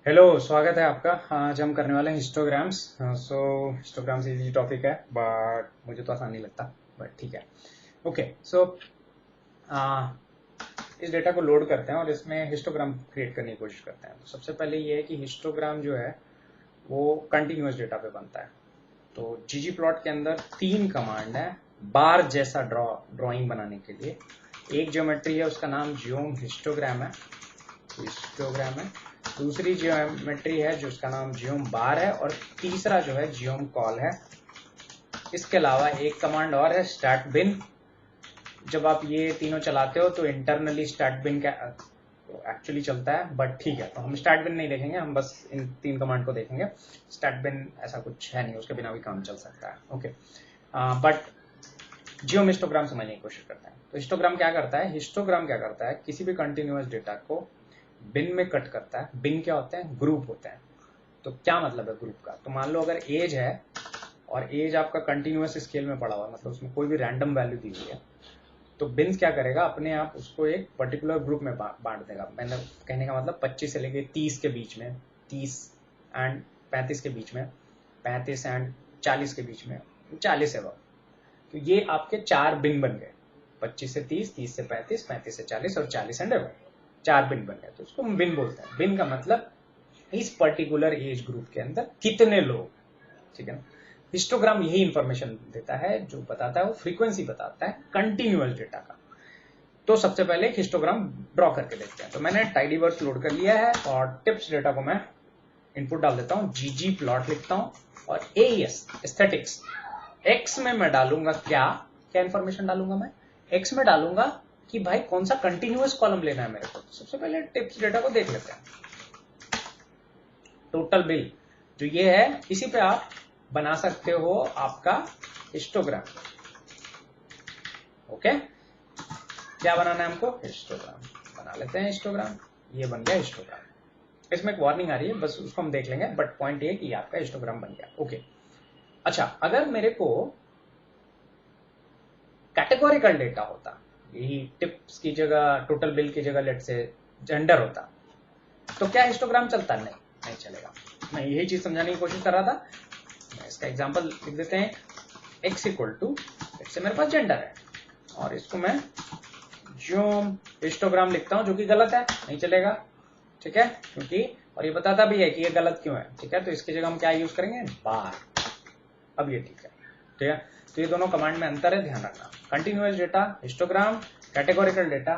Hello, स्वागत है आपका। आज हम करने वाले हैं हिस्टोग्राम्स। हिस्टोग्राम्स इजी टॉपिक है बट मुझे तो आसान नहीं लगता, बट ठीक है। ओके सो इस डेटा को लोड करते हैं और इसमें हिस्टोग्राम क्रिएट करने की कोशिश करते हैं। तो सबसे पहले ये है कि हिस्टोग्राम जो है वो कंटिन्यूअस डेटा पे बनता है। तो ggplot के अंदर 3 कमांड है बार जैसा ड्राइंग बनाने के लिए। एक ज्योमेट्री है, उसका नाम जियोम हिस्टोग्राम है। दूसरी जियोमेट्री है जो उसका नाम जियोम बार है, और तीसरा जो है जियोम कॉल है। इसके अलावा एक कमांड और है स्टार्ट बिन। जब आप ये तीनों चलाते हो तो इंटरनली स्टार्ट बिन का एक्चुअली चलता है, बट ठीक है, तो हम स्टार्ट बिन नहीं देखेंगे, हम बस इन 3 कमांड को देखेंगे। स्टार्ट बिन ऐसा कुछ है नहीं, उसके बिना भी काम चल सकता है। ओके, बट जियोम हिस्टोग्राम समझने की कोशिश करते हैं। तो हिस्टोग्राम क्या करता है, किसी भी कंटिन्यूअस डेटा को बिन में कट करता है। बिन क्या होते हैं? ग्रुप होते हैं। तो क्या मतलब है ग्रुप का? तो मान लो अगर एज है और एज आपका कंटिन्यूअस स्केल में पड़ा हुआ है, मतलब उसमें कोई भी रैंडम वैल्यू दी हुई है, तो बिन्स क्या करेगा, अपने आप उसको एक पर्टिकुलर ग्रुप में बांट देगा। मैंने कहने का मतलब 25 से लेके 30 के बीच में, 30 एंड 35 के बीच में, 35 एंड 40 के बीच में, 40 है वो। तो ये आपके 4 बिन बन गए। 25 से 30, 30 से 35, 35 से 40 और 40 एंड 4 बिन बन गए। तो उसको हम बिन बोलते हैं। बिन का मतलब इस पर्टिकुलर एज ग्रुप के अंदर कितने लोग, ठीक है ना। हिस्टोग्राम यही इंफॉर्मेशन देता है, जो बताता है वो फ्रीक्वेंसी बताता है कंटिन्यूअस डेटा का। तो सबसे पहले एक हिस्टोग्राम ड्रॉ करके देखते हैं। तो मैंने टाइडीवर्स लोड कर लिया है और टिप्स डेटा को मैं इनपुट डाल देता हूं, ggplot लिखता हूं और AES एस्थेटिक्स। एक्स में मैं डालूंगा क्या क्या इंफॉर्मेशन डालूंगा मैं? एक्स में डालूंगा कि भाई कौन सा कंटिन्यूअस कॉलम लेना है मेरे को। सबसे पहले टिप्स डेटा को देख लेते हैं। टोटल बिल जो ये है, इसी पे आप बना सकते हो आपका हिस्टोग्राम। ओके, क्या बनाना है हमको? हिस्टोग्राम बना लेते हैं। हिस्टोग्राम ये बन गया हिस्टोग्राम। इसमें एक वार्निंग आ रही है, बस उसको हम देख लेंगे, बट पॉइंट ये कि आपका हिस्टोग्राम बन गया। ओके, अच्छा, अगर मेरे को कैटेगोरिकल डेटा होता, यही टिप्स की जगह, टोटल बिल की जगह लेट से जेंडर होता, तो क्या हिस्टोग्राम चलता? नहीं चलेगा। मैं यही चीज समझाने की कोशिश कर रहा था। इसका एग्जांपल लिख देते हैं। x इक्वल टू, इससे मेरे पास जेंडर है और इसको मैं जियोम हिस्टोग्राम लिखता हूं, जो कि गलत है, नहीं चलेगा, ठीक है, क्योंकि और ये बताता भी है कि ये गलत क्यों है, ठीक है। तो इसकी जगह हम क्या यूज करेंगे? बार। अब ये ठीक है, ठीक है। तो ये दोनों कमांड में अंतर है, ध्यान रखना। Continuous data histogram, categorical data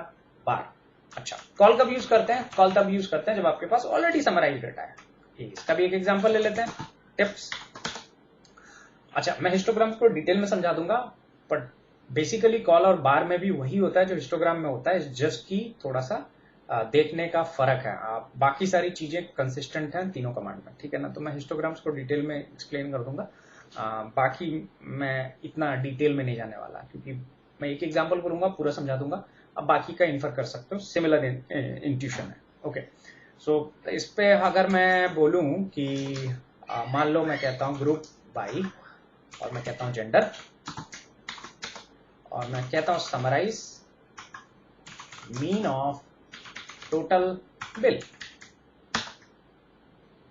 bar. अच्छा, कॉल कब यूज करते हैं? कॉल तब यूज करते हैं जब आपके पास ऑलरेडी समराइज डेटा है। इसका भी एक एग्जांपल ले लेते हैं, टिप्स। अच्छा, मैं हिस्टोग्राम को डिटेल में समझा दूंगा, बट बेसिकली कॉल और बार में भी वही होता है जो हिस्टोग्राम में होता है, जस्ट की थोड़ा सा देखने का फर्क है। आप बाकी सारी चीजें कंसिस्टेंट हैं तीनों कमांड में, ठीक है ना। तो मैं हिस्टोग्राम्स को डिटेल में एक्सप्लेन कर दूंगा। बाकी मैं इतना डिटेल में नहीं जाने वाला, क्योंकि मैं एक एग्जांपल करूंगा, पूरा समझा दूंगा। अब बाकी का इन्फर कर सकते हो, सिमिलर इंट्यूशन है। ओके, सो इस पे अगर मैं बोलूं कि मान लो मैं कहता हूं ग्रुप बाई, और मैं कहता हूं जेंडर, और मैं कहता हूं summarize mean of total bill,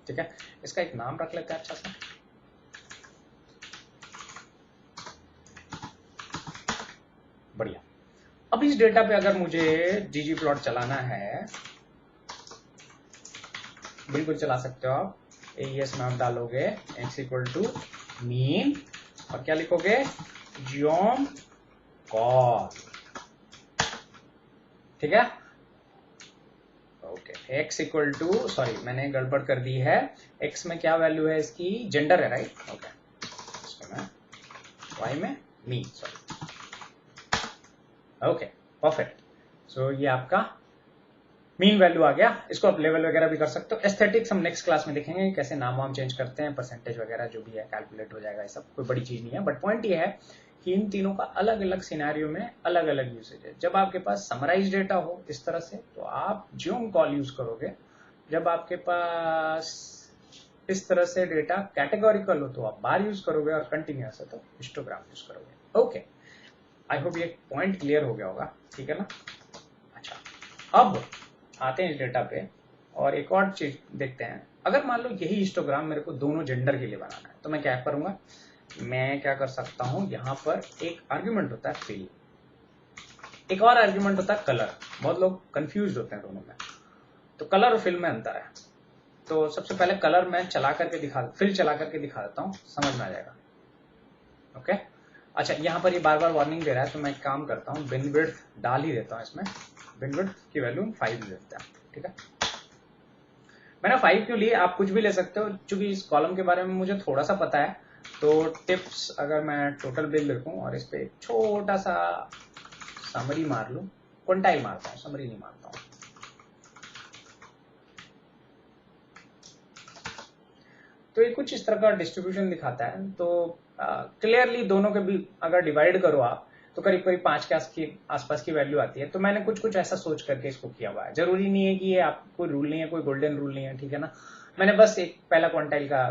ठीक है। इसका एक नाम रख लेते हैं अच्छा सा, बढ़िया। अब इस डेटा पे अगर मुझे ggplot चलाना है, बिल्कुल चला सकते हो आप। AES में आप डालोगे x इक्वल टू मीन और क्या लिखोगे? जियोम कॉल, ठीक है। Okay, x equal to, sorry मैंने गड़बड़ कर दी है। x में क्या वैल्यू है इसकी? जेंडर है, राइट। ओके, इसको मैं y में mean, sorry. Okay, perfect. So ये आपका मीन वैल्यू आ गया। इसको आप लेवल वगैरह भी कर सकते हो। एस्थेटिक्स हम नेक्स्ट क्लास में देखेंगे, कैसे नाम वाम चेंज करते हैं, परसेंटेज वगैरह जो भी है कैलकुलेट हो जाएगा। ये सब कोई बड़ी चीज नहीं है, बट पॉइंट ये है कि इन तीनों का अलग अलग सिनेरियो में अलग अलग यूसेज है। जब आपके पास समराइज डेटा हो इस तरह से, तो आप जियोम कॉल यूज करोगे। जब आपके पास इस तरह से डेटा कैटेगोरिकल हो तो आप बार यूज करोगे, और कंटिन्यूअस है तो हिस्टोग्राम यूज करोगे। ओके, आई होप ये पॉइंट क्लियर हो गया होगा, ठीक है ना। अच्छा, अब आते हैं इस डेटा पे और एक और चीज देखते हैं, अगर मान लो यही हिस्टोग्राम मेरे को दोनों जेंडर के लिए बनाना है तो मैं क्या करूंगा, मैं क्या कर सकता हूं, यहाँ पर एक आर्ग्यूमेंट होता है फिल, एक और आर्ग्यूमेंट होता है कलर। बहुत लोग कंफ्यूज होते हैं दोनों में, तो कलर और फिल में अंतर है। तो सबसे पहले कलर मैं चला करके फिल चला करके दिखा देता हूँ, समझ में आ जाएगा। ओके, अच्छा यहाँ पर ये बार बार वार्निंग दे रहा है, तो मैं एक काम करता हूँ, बिन विड्थ डाल ही देता हूँ इसमें, बिन विड्थ की वैल्यू 5 देते हैं। ठीक है, मैंने 5 क्यों लिए, आप कुछ भी ले सकते हो, क्योंकि इस कॉलम के बारे में मुझे थोड़ा सा पता है। तो टिप्स, अगर मैं टोटल बिल लिखूं और इस पे एक छोटा सा समरी मार लूं, क्विंटाइल मारता हूं, समरी नहीं मारता हूं। तो ये कुछ इस तरह का डिस्ट्रीब्यूशन दिखाता है। तो क्लियरली दोनों के भी अगर डिवाइड करो आप तो करीब करीब 5 के आसपास की वैल्यू आती है। तो मैंने कुछ कुछ ऐसा सोच करके इसको किया हुआ है, जरूरी नहीं है कि ये आप कोई रूल नहीं है, कोई गोल्डन रूल नहीं है, ठीक है ना। मैंने बस एक पहला क्वांटाइल का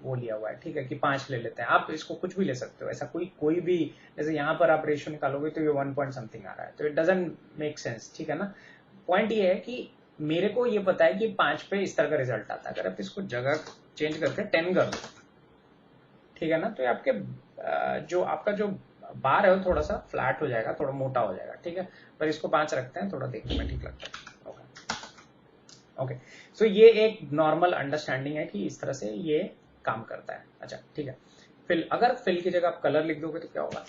वो लिया हुआ है, ठीक है, कि 5 ले लेते हैं। आप इसको कुछ भी ले सकते हो, ऐसा कोई भी, जैसे यहाँ पर आप रेशियो निकालोगे तो ये 1 पॉइंट समथिंग आ रहा है, तो इट डजंट मेक सेंस, ठीक है ना। पॉइंट ये है कि मेरे को ये पता है कि 5 पे इस तरह का रिजल्ट आता है। अगर आप इसको जगह चेंज करके 10 कर दो, ठीक है ना, तो ये आपके जो आपका जो बार है वो थोड़ा सा फ्लैट हो जाएगा, थोड़ा मोटा हो जाएगा, ठीक है। पर इसको 5 रखते हैं, थोड़ा देखने में ठीक लगता है। ओके, सो ये एक नॉर्मल अंडरस्टैंडिंग है कि इस तरह से ये काम करता है। अच्छा ठीक है, फिल, अगर फिल की जगह आप कलर लिख दोगे तो क्या होगा।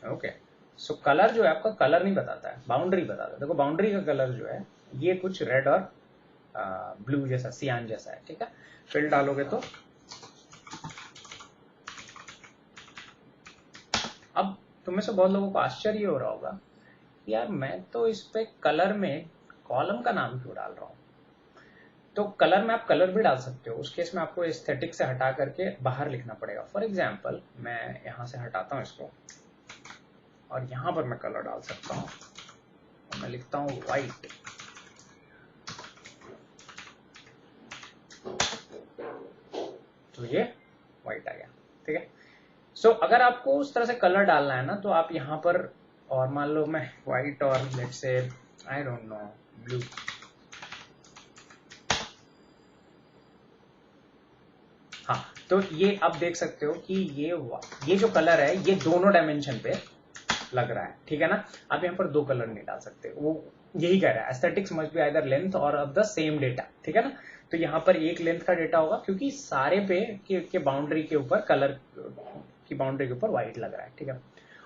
ओके, सो कलर जो है आपका कलर नहीं बताता है, बाउंड्री बताता है। देखो बाउंड्री का कलर जो है ये कुछ रेड और ब्लू जैसा, सियान जैसा है, ठीक है। फिल डालोगे तो अब तुम्हें से बहुत लोगों को आश्चर्य हो रहा होगा, यार मैं तो इस पे कलर में कॉलम का नाम क्यों डाल रहा हूं। तो कलर में आप कलर भी डाल सकते हो, उस केस में आपको एस्थेटिक से हटा करके बाहर लिखना पड़ेगा। फॉर एग्जाम्पल मैं यहां से हटाता हूं इसको और यहां पर मैं कलर डाल सकता हूं, और मैं लिखता हूं व्हाइट। तो ये व्हाइट आ गया, ठीक है। सो अगर आपको उस तरह से कलर डालना है ना, तो आप यहाँ पर, और मान लो मैं व्हाइट और let's say I don't know blue, हाँ, तो ये आप देख सकते हो कि ये जो कलर है ये दोनों डायमेंशन पे लग रहा है, ठीक है ना। आप यहाँ पर 2 कलर नहीं डाल सकते, वो यही कह रहा है, aesthetics must be either length और ऑफ द सेम डेटा, ठीक है ना। तो यहाँ पर एक लेंथ का डेटा होगा क्योंकि सारे पे के बाउंड्री के ऊपर कलर की बाउंड्री के ऊपर व्हाइट लग रहा है, ठीक है।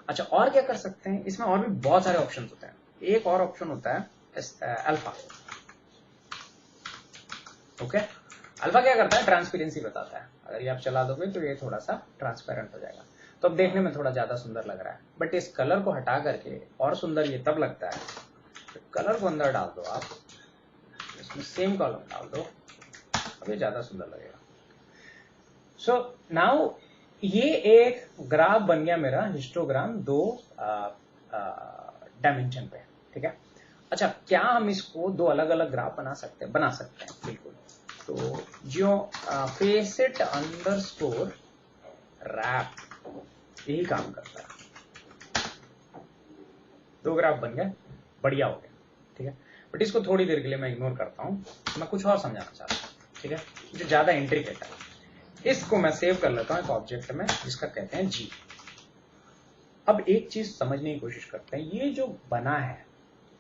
अच्छा, और क्या कर सकते हैं इसमें, और भी बहुत सारे ऑप्शन होते हैं। एक और ऑप्शन होता है अल्फा। ओके, अल्फा क्या करता है, ट्रांसपेरेंसी बताता है। अगर ये आप चला दोगे तो ये थोड़ा सा ट्रांसपेरेंट हो जाएगा, तो अब देखने में थोड़ा ज्यादा सुंदर लग रहा है। बट इस कलर को हटा करके और सुंदर ये तब लगता है, तो कलर को अंदर डाल दो आप, इसमें सेम कॉलम डाल दो, अब ये ज्यादा सुंदर लगेगा। सो नाउ ये एक ग्राफ बन गया मेरा, हिस्टोग्राम 2 डायमेंशन पे, ठीक है। अच्छा, क्या हम इसको 2 अलग अलग ग्राफ बना सकते हैं, बिल्कुल। तो जो फेसिट अंडरस्कोर रैप यही काम करता है। 2 ग्राफ बन गए, बढ़िया हो गया, ठीक है। बट इसको थोड़ी देर के लिए मैं इग्नोर करता हूं, मैं कुछ और समझाना चाहता हूं, ठीक है, जो ज्यादा इंट्रिकेट है। इसको मैं सेव कर लेता हूं एक ऑब्जेक्ट में जिसका कहते हैं जी। अब एक चीज समझने की कोशिश करते हैं, ये जो बना है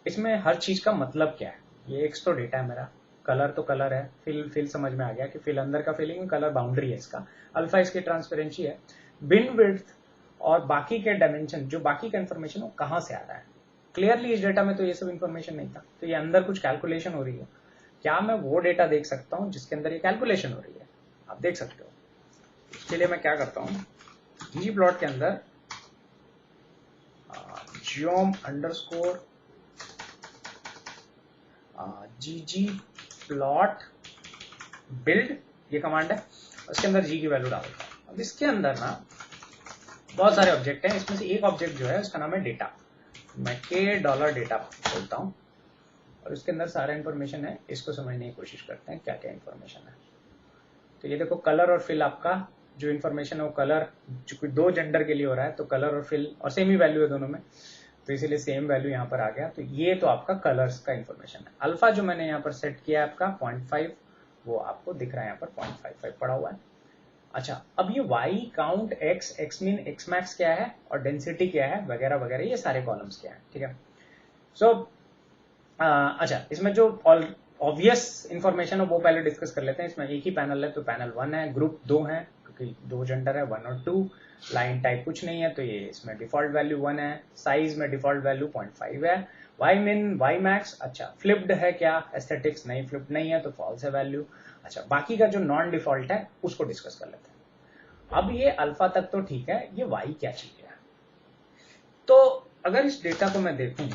इसमें हर चीज का मतलब क्या है। ये एक तो डेटा है मेरा, कलर तो कलर है, फिल समझ में आ गया कि फिल अंदर का फिलिंग, कलर बाउंड्री है इसका, अल्फा इसकी ट्रांसपेरेंसी है, बिन विड्थ और बाकी के डायमेंशन, जो बाकी का इन्फॉर्मेशन वो कहां से आ रहा है। क्लियरली इस डेटा में तो ये सब इन्फॉर्मेशन नहीं था, तो ये अंदर कुछ कैलकुलेशन हो रही है। क्या मैं वो डेटा देख सकता हूं जिसके अंदर ये कैलकुलेशन हो रही है, आप देख सकते हो। इसके लिए मैं क्या करता हूं, ggplot के अंदर geom अंडरस्कोर ggplot build, ये कमांड है, उसके अंदर जी की वैल्यू डाल देता हूं। अब इसके अंदर ना बहुत सारे ऑब्जेक्ट हैं, इसमें से एक ऑब्जेक्ट जो है उसका नाम है डेटा। मैं $डेटा बोलता हूं और इसके अंदर सारा इंफॉर्मेशन है, इसको समझने की कोशिश करते हैं क्या क्या इंफॉर्मेशन है। तो ये देखो, कलर और फिल, आपका जो इन्फॉर्मेशन है वो कलर, जो 2 जेंडर के लिए हो रहा है, तो कलर और फिल और सेम ही वैल्यू है दोनों में। तो इसीलिए सेम वैल्यू यहाँ पर आ गया। तो ये तो आपका कलर्स का इंफॉर्मेशन है। अल्फा जो मैंने यहाँ पर सेट किया है आपका 0.5, वो आपको दिख रहा है यहाँ पर 0.55 पड़ा हुआ है। अच्छा, अब ये y count x, x mean x max क्या है और डेंसिटी क्या है वगैरह वगैरह, ये सारे कॉलम्स क्या है, ठीक है। सो अच्छा, इसमें जो ऑब्वियस इंफॉर्मेशन है वो पहले डिस्कस कर लेते हैं। इसमें एक ही पैनल है तो पैनल 1 है, ग्रुप 2 है क्योंकि 2 जेंडर है 1 और 2, लाइन टाइप कुछ नहीं है तो ये इसमें डिफॉल्ट वैल्यू 1 है, साइज में डिफॉल्ट वैल्यू 0.5 है, y min y max, अच्छा फ्लिप्ड है क्या, एस्थेटिक्स नहीं, फ्लिप्ड नहीं है तो फॉल्स है वैल्यू। अच्छा, बाकी का जो नॉन डिफॉल्ट है उसको डिस्कस कर लेते हैं। अब ये अल्फा तक तो ठीक है, ये y क्या चीज है। तो अगर इस डेटा को मैं देखूं,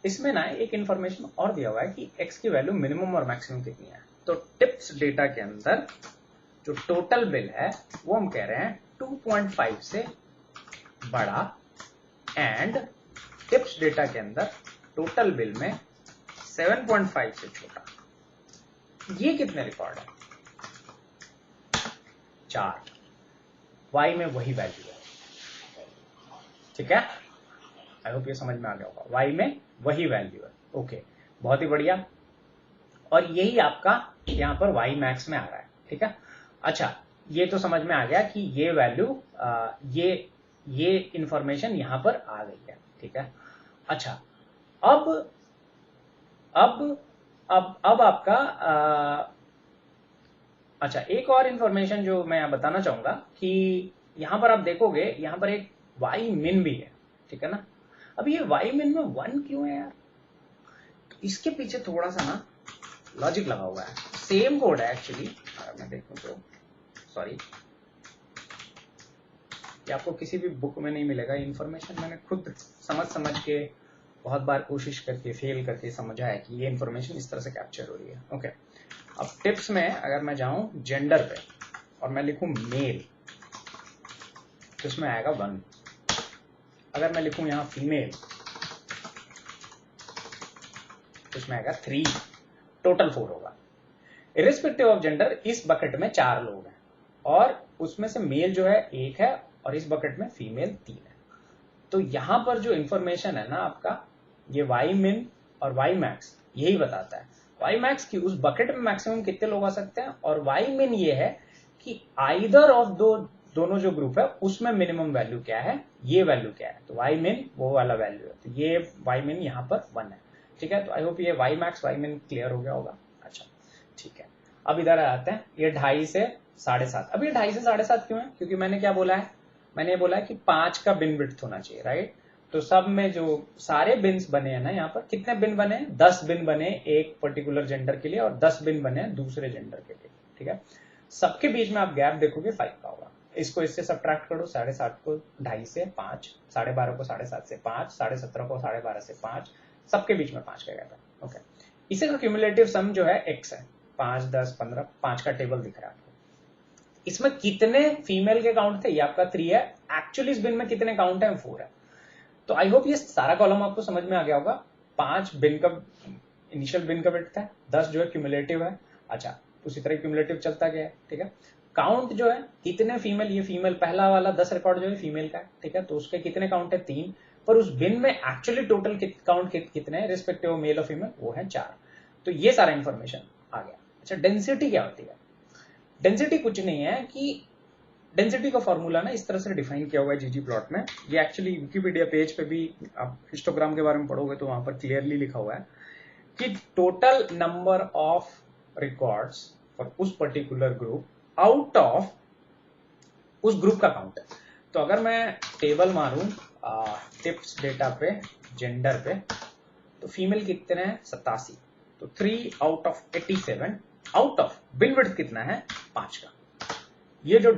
इसमें ना एक इंफॉर्मेशन और दिया हुआ है कि x की वैल्यू मिनिमम और मैक्सिमम कितनी है। तो टिप्स डेटा के अंदर जो टोटल बिल है वो हम कह रहे हैं 2.5 से बड़ा, एंड टिप्स डेटा के अंदर टोटल बिल में 7.5 से छोटा। ये कितने रिकॉर्ड है? 4। y में वही वैल्यू है, ठीक है। आई होप ये समझ में आ गया होगा, y में वही वैल्यू है। ओके, बहुत ही बढ़िया। और यही आपका यहाँ पर y मैक्स में आ रहा है, ठीक है। अच्छा, ये तो समझ में आ गया कि ये वैल्यू ये इंफॉर्मेशन यहाँ पर आ गई है, ठीक है। अच्छा, अब आपका अच्छा, एक और इंफॉर्मेशन जो मैं बताना चाहूंगा कि यहां पर आप देखोगे यहां पर एक y min भी है, ठीक है ना। अब ये y min में 1 क्यों है यार? तो इसके पीछे थोड़ा सा ना लॉजिक लगा हुआ है। सेम कोड है एक्चुअली, अगर मैं देखूं तो, सॉरी, ये आपको किसी भी बुक में नहीं मिलेगा। इंफॉर्मेशन मैंने खुद समझ के बहुत बार कोशिश करके फेल करके समझा है कि ये इंफॉर्मेशन इस तरह से कैप्चर हो रही है। ओके, अब टिप्स में अगर मैं जाऊं जेंडर पे और मैं लिखूं मेल, तो इसमें आएगा 1। अगर मैं लिखूं यहां फीमेल तो इसमें आएगा 3, टोटल 4 होगा। इर्रिस्पेक्टिव ऑफ जेंडर इस बकेट में 4 लोग हैं और उसमें से मेल जो है 1 है और इस बकेट में फीमेल 3 है। तो यहां पर जो इंफॉर्मेशन है ना आपका, ये y min और y max यही बताता है। y max की उस बकेट में मैक्सिमम कितने लोग आ सकते हैं, और y min ये है कि आइदर ऑफ दोनों जो ग्रुप है उसमें मिनिमम वैल्यू क्या है, ये वैल्यू क्या है। तो y min वो वाला वैल्यू है, तो ये y min यहाँ पर 1 है, ठीक है। तो आई होप ये y max y min clear हो गया होगा। अच्छा, ठीक है। अब इधर आते हैं, ये 2.5 से 7.5। अब ये 2.5 से 7.5 क्यों है? क्योंकि मैंने क्या बोला है, मैंने ये बोला है कि 5 का बिन विड्थ होना चाहिए, राइट। तो सब में जो सारे बिन्स बने हैं ना, यहाँ पर कितने बिन बने? 10 बिन बने एक पर्टिकुलर जेंडर के लिए और 10 बिन बने दूसरे जेंडर के लिए, ठीक है। सबके बीच में आप गैप देखोगे 5 का होगा। इसको इससे सब्ट्रैक्ट करो, 7.5 को 2.5 से 5, 12.5 को 7.5 से 5, 17.5 को 12.5 से 5, सबके बीच में 5 का गैप है। ओके, इसी का क्यूमुलेटिव सम जो है x है, 5, 10, 15, 5 का टेबल दिख रहा है। इसमें कितने फीमेल के काउंट थे? ये आपका 3 है। एक्चुअली इस बिन में कितने काउंट है? 4 है। तो आई होप ये सारा कॉलम आपको समझ में आ गया होगा। 5 बिन का इनिशियल बिन का विड्थ है, 10 जो है क्यूमुलेटिव है। अच्छा, उसी तरह क्यूमुलेटिव चलता गया है, ठीक है। काउंट जो है कितने फीमेल, ये फीमेल पहला वाला 10 रिकॉर्ड जो है फीमेल का है, ठीक है। तो उसके कितने काउंट है? 3। पर उस बिन में एक्चुअली टोटल काउंट कितने हैं रिस्पेक्टिव ऑफ मेल और फीमेल? वो है 4। तो ये सारा इंफॉर्मेशन आ गया। अच्छा, डेंसिटी क्या होती है? डेंसिटी कुछ नहीं है कि डेंसिटी का फॉर्मूला ना इस तरह से डिफाइन किया हुआ है ggplot में। ये एक्चुअली विकिपीडिया पेज पे भी आप हिस्टोग्राम के बारे में पढ़ोगे तो वहां पर क्लियरली लिखा हुआ है कि total number of records for उस पर्टिकुलर ग्रुप आउट ऑफ उस ग्रुप का काउंट है। तो अगर मैं टेबल मारूं टिप्स डेटा पे जेंडर पे, तो फीमेल कितने हैं? 87। तो 3 out of 87 out of bin width कितना है? 5 का। ये जो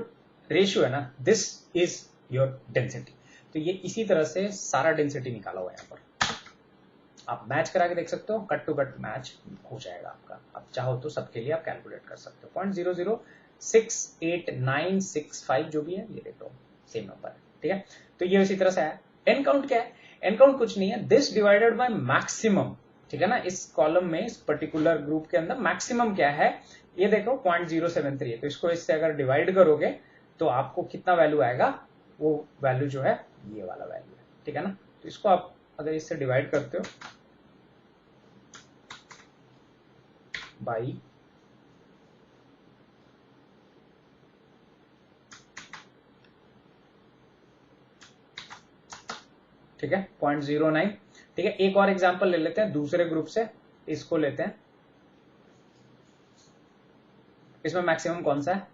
रेशियो है ना, दिस इज योर डेंसिटी। तो ये इसी तरह से सारा डेंसिटी निकाला हुआ है यहाँ पर। आप मैच करा के देख सकते हो, कट टू कट मैच हो जाएगा आपका। आप चाहो तो सबके लिए आप कैलकुलेट कर सकते हो। 0.0068965 जो भी है ये देख लो, सेम नंबर है, ठीक है। तो ये इसी तरह से है। एन काउंट क्या है? एन काउंट कुछ नहीं है, दिस डिवाइडेड बाय मैक्सिमम, ठीक है ना। इस कॉलम में इस पर्टिकुलर ग्रुप के अंदर मैक्सिमम क्या है ये देखो 0.073 है। तो इसको इससे अगर डिवाइड करोगे तो आपको कितना वैल्यू आएगा? वो वैल्यू जो है ये वाला वैल्यू है, ठीक है ना। तो इसको आप अगर इससे डिवाइड करते हो बाई ठीक है 0.09, ठीक है। एक और एग्जांपल ले लेते हैं दूसरे ग्रुप से, इसको लेते हैं। इसमें मैक्सिमम कौन सा है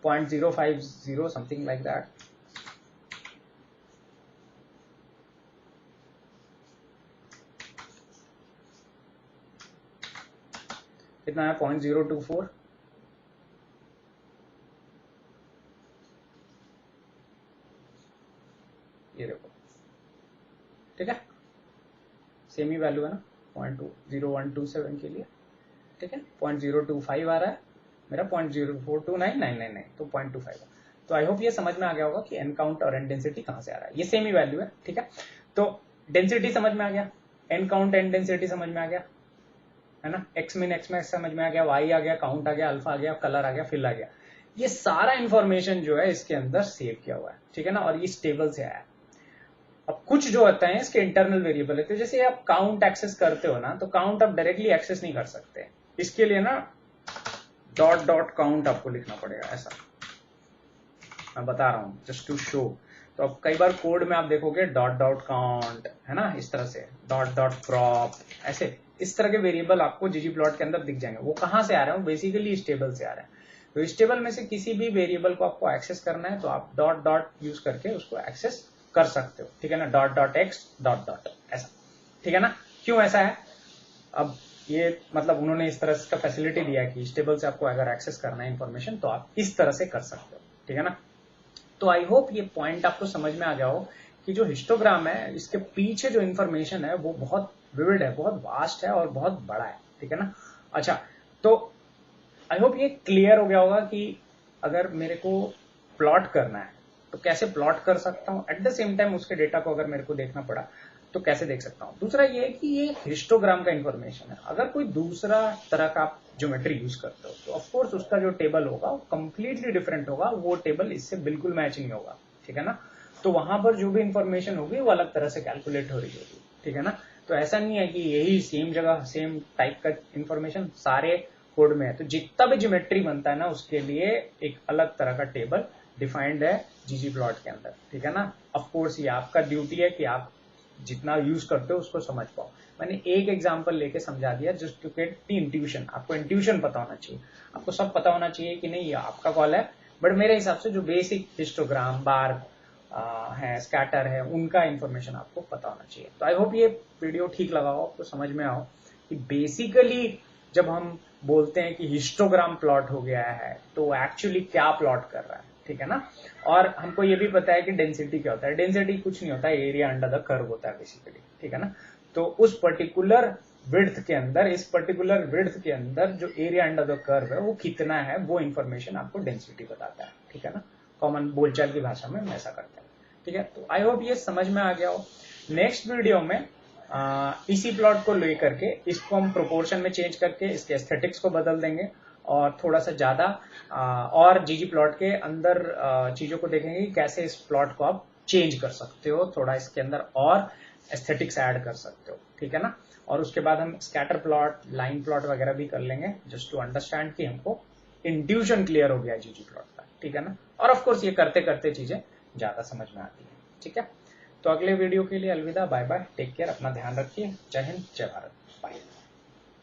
0.050 समथिंग लाइक दैट। कितना है 0.024, ये देखो, ठीक है सेम ही वैल्यू है ना 0.0127 के लिए, ठीक है 0.025 आ रहा है मेरा 0.0429999, तो 0.25। तो आई होप ये समझ में आ गया होगा कि एन काउंट और एन डेंसिटी कहां से आ रहा है, ये सेम ही वैल्यू है, ठीक है। तो डेंसिटी समझ में आ गया, एन काउंट एन डेंसिटी समझ में आ गया, है ना। एक्स मिन एक्स मैक्स समझ में आ गया, वाई आ गया, काउंट आ गया, अल्फा आ गया, कलर आ गया, फिल आ गया। ये सारा इंफॉर्मेशन जो है इसके अंदर सेव किया हुआ है, ठीक है ना, और ये टेबल से आया है। अब कुछ जो होता है इसके इंटरनल वेरिएबल है, तो जैसे आप काउंट एक्सेस करते हो ना, तो काउंट आप डायरेक्टली एक्सेस नहीं कर सकते, इसके लिए ना डॉट डॉट काउंट आपको लिखना पड़ेगा, ऐसा मैं बता रहा हूं जस्ट टू शो। तो अब कई बार कोड में आप देखोगे डॉट डॉट काउंट, है ना, इस तरह से डॉट डॉट प्रॉप, ऐसे इस तरह के वेरिएबल आपको ggplot के अंदर दिख जाएंगे। वो कहां से आ रहे हैं, बेसिकली इस टेबल से आ रहे हैं। तो इस टेबल में से किसी भी वेरिएबल को आपको एक्सेस करना है तो आप डॉट डॉट यूज करके उसको एक्सेस कर सकते हो, ठीक है ना, dot dot x dot dot ऐसा, ठीक है ना। क्यों ऐसा है, अब ये मतलब उन्होंने इस तरह का फैसिलिटी दिया है कि इस टेबल से आपको अगर एक्सेस करना है इंफॉर्मेशन तो आप इस तरह से कर सकते हो, ठीक है ना। तो आई होप ये पॉइंट आपको समझ में आ गया हो कि जो हिस्टोग्राम है इसके पीछे जो इंफॉर्मेशन है वो बहुत विविड है, बहुत वास्ट है और बहुत बड़ा है, ठीक है ना। अच्छा, तो आई होप ये क्लियर हो गया होगा कि अगर मेरे को प्लॉट करना है तो कैसे प्लॉट कर सकता हूं, एट द सेम टाइम उसके डेटा को अगर मेरे को देखना पड़ा तो कैसे देख सकता हूं। दूसरा ये है कि ये हिस्टोग्राम का इंफॉर्मेशन है, अगर कोई दूसरा तरह का आप ज्योमेट्री यूज करते हो तो ऑफकोर्स उसका जो टेबल होगा वो कंप्लीटली डिफरेंट होगा, वो टेबल इससे बिल्कुल मैच नहीं होगा, ठीक है ना। तो वहां पर जो भी इंफॉर्मेशन होगी वो अलग तरह से कैलकुलेट हो रही होगी, ठीक है ना। तो ऐसा नहीं है कि यही सेम जगह सेम टाइप का इंफॉर्मेशन सारे कोड में है। तो जितना भी ज्योमेट्री बनता है ना उसके लिए एक अलग तरह का टेबल डिफाइंड है ggplot के अंदर, ठीक है ना। ऑफकोर्स ये आपका ड्यूटी है कि आप जितना यूज करते हो उसको समझ पाओ। मैंने एक एग्जांपल लेके समझा दिया just to get the intuition. आपको इंट्यूशन पता होना चाहिए, आपको सब पता होना चाहिए कि नहीं ये आपका कॉल है, बट मेरे हिसाब से जो बेसिक हिस्टोग्राम बार है, स्कैटर है, उनका इंफॉर्मेशन आपको पता होना चाहिए। तो आई होप ये वीडियो ठीक लगा हो, आपको समझ में आओ कि बेसिकली जब हम बोलते हैं कि हिस्टोग्राम प्लॉट हो गया है तो एक्चुअली क्या प्लॉट कर रहा है, ठीक है ना। और हमको ये भी पता है कि डेंसिटी क्या होता है, डेंसिटी कुछ नहीं होता है, एरिया अंडर द कर्व होता है बेसिकली, ठीक है ना। तो उस पर्टिकुलर विड्थ के अंदर, इस पर्टिकुलर विड्थ के अंदर जो एरिया अंडर द कर्व है वो कितना है, वो इन्फॉर्मेशन आपको डेंसिटी बताता है, ठीक है ना। कॉमन बोलचाल की भाषा में हम ऐसा करते हैं, ठीक है। तो आई होप ये समझ में आ गया हो। नेक्स्ट वीडियो में इसी प्लॉट को लेकर के इसको हम प्रोपोर्शन में चेंज करके इसके एस्थेटिक्स को बदल देंगे और थोड़ा सा ज्यादा और ggplot के अंदर चीजों को देखेंगे कि कैसे इस प्लॉट को आप चेंज कर सकते हो, थोड़ा इसके अंदर और एस्थेटिक्स ऐड कर सकते हो, ठीक है ना। और उसके बाद हम स्कैटर प्लॉट, लाइन प्लॉट वगैरह भी कर लेंगे जस्ट टू अंडरस्टैंड कि हमको इंट्यूशन क्लियर हो गया ggplot का, ठीक है ना। और ऑफकोर्स ये करते करते चीजें ज्यादा समझ में आती है, ठीक है। तो अगले वीडियो के लिए अलविदा, बाय बाय, टेक केयर, अपना ध्यान रखिए, जय हिंद, जय भारत, बाय।